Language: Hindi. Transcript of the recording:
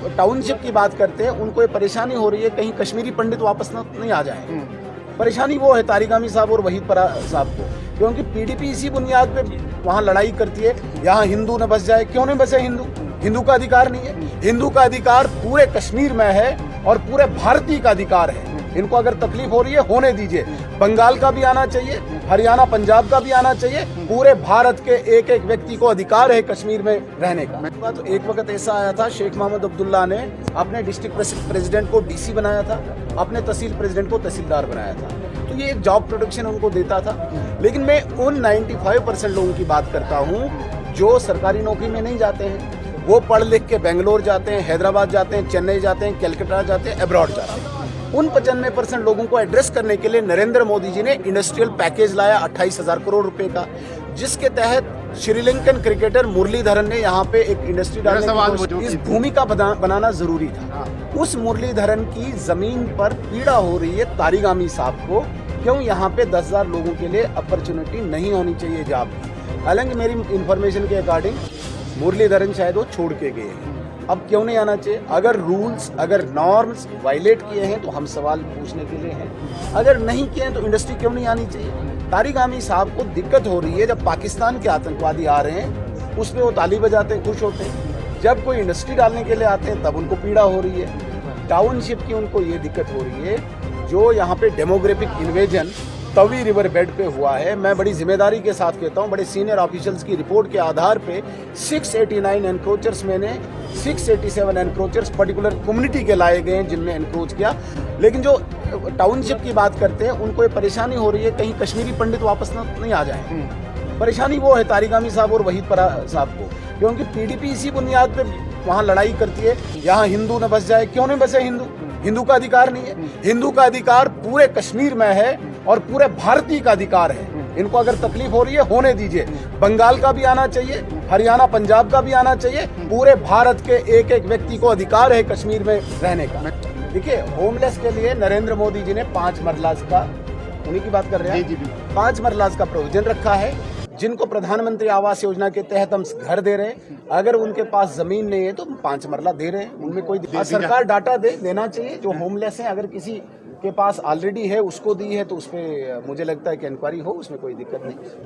टाउनशिप की बात करते हैं, उनको ये परेशानी हो रही है कहीं कश्मीरी पंडित वापस नहीं आ जाए। परेशानी वो है तारिक आमी साहब और वहीद परा साहब को, क्योंकि पीडीपी इसी बुनियाद पे वहाँ लड़ाई करती है, यहाँ हिंदू न बस जाए। क्यों नहीं बसे हिंदू? हिंदू का अधिकार नहीं है। हिंदू का अधिकार पूरे कश्मीर में है और पूरे भारतीय का अधिकार है। इनको अगर तकलीफ हो रही है होने दीजिए। बंगाल का भी आना चाहिए, हरियाणा पंजाब का भी आना चाहिए। पूरे भारत के एक एक व्यक्ति को अधिकार है कश्मीर में रहने का। तो एक वक्त ऐसा आया था, शेख मोहम्मद अब्दुल्ला ने अपने डिस्ट्रिक्ट प्रेसिडेंट को डीसी बनाया था, अपने तहसील प्रेसिडेंट को तहसीलदार बनाया था। तो ये एक जॉब प्रोडक्शन उनको देता था। लेकिन मैं उन 95% लोगों की बात करता हूँ जो सरकारी नौकरी में नहीं जाते हैं। वो पढ़ लिख के बेंगलोर जाते हैं, हैदराबाद जाते हैं, चेन्नई जाते हैं, कलकत्ता जाते हैं, अब्रॉड जाते हैं। उन 95% लोगों को एड्रेस करने के लिए नरेंद्र मोदी जी ने इंडस्ट्रियल पैकेज लाया 28,000 करोड़ रुपए का, जिसके तहत श्रीलंकन क्रिकेटर मुरलीधरन ने यहाँ पे एक इंडस्ट्री डालने की इस भूमि का बनाना जरूरी था। उस मुरलीधरन की जमीन पर पीड़ा हो रही है तारिक आमी साहब को। क्यों यहाँ पे 10,000 लोगों के लिए अपॉर्चुनिटी नहीं होनी चाहिए जॉब की? हालांकि मेरी इंफॉर्मेशन के अकॉर्डिंग मुरलीधरन शायद वो छोड़ के गए हैं। अब क्यों नहीं आना चाहिए? अगर रूल्स, अगर नॉर्म्स वायलेट किए हैं तो हम सवाल पूछने के लिए हैं। अगर नहीं किए हैं तो इंडस्ट्री क्यों नहीं आनी चाहिए? तारिक आमी साहब को दिक्कत हो रही है जब पाकिस्तान के आतंकवादी आ रहे हैं, उसमें वो ताली बजाते हैं, खुश होते हैं। जब कोई इंडस्ट्री डालने के लिए आते हैं तब उनको पीड़ा हो रही है। टाउनशिप की उनको ये दिक्कत हो रही है। जो यहाँ पे demographic invasion Tawi river bed पे हुआ है, मैं बड़ी जिम्मेदारी के साथ कहता हूँ, बड़े सीनियर ऑफिशियल्स की रिपोर्ट के आधार पे 689 एनक्रोचर्स में ने 687 एनक्रोचर्स पर्टिकुलर कम्युनिटी के लाए गए हैं जिनमें एनक्रोच किया। लेकिन जो टाउनशिप की बात करते हैं उनको ये परेशानी हो रही है कहीं कश्मीरी पंडित वापस नहीं आ जाए। परेशानी वो है तारिक आमी साहब और वहीद परा साहब को, क्योंकि पीडीपी इसी बुनियाद पे वहाँ लड़ाई करती है, यहाँ हिंदू न बस जाए। क्यों नहीं बसे हिंदू? हिंदू का अधिकार नहीं है। हिंदू का अधिकार पूरे कश्मीर में है और पूरे भारतीय का अधिकार है। इनको अगर तकलीफ हो रही है होने दीजिए। बंगाल का भी आना चाहिए, हरियाणा पंजाब का भी आना चाहिए। पूरे भारत के एक एक व्यक्ति को अधिकार है कश्मीर में रहने का। देखिए, होमलेस के लिए नरेंद्र मोदी जी ने 5 मरलाज का, उन्हीं की बात कर रहे हैं, 5 मरलाज का प्रोविजन रखा है, जिनको प्रधानमंत्री आवास योजना के तहत हम घर दे रहे हैं। अगर उनके पास जमीन नहीं है तो 5 मरला दे रहे हैं, उनमें कोई सरकार डाटा देना चाहिए। जो होमलेस है, अगर किसी के पास ऑलरेडी है उसको दी है तो उस पर मुझे लगता है कि इंक्वायरी हो, उसमें कोई दिक्कत नहीं।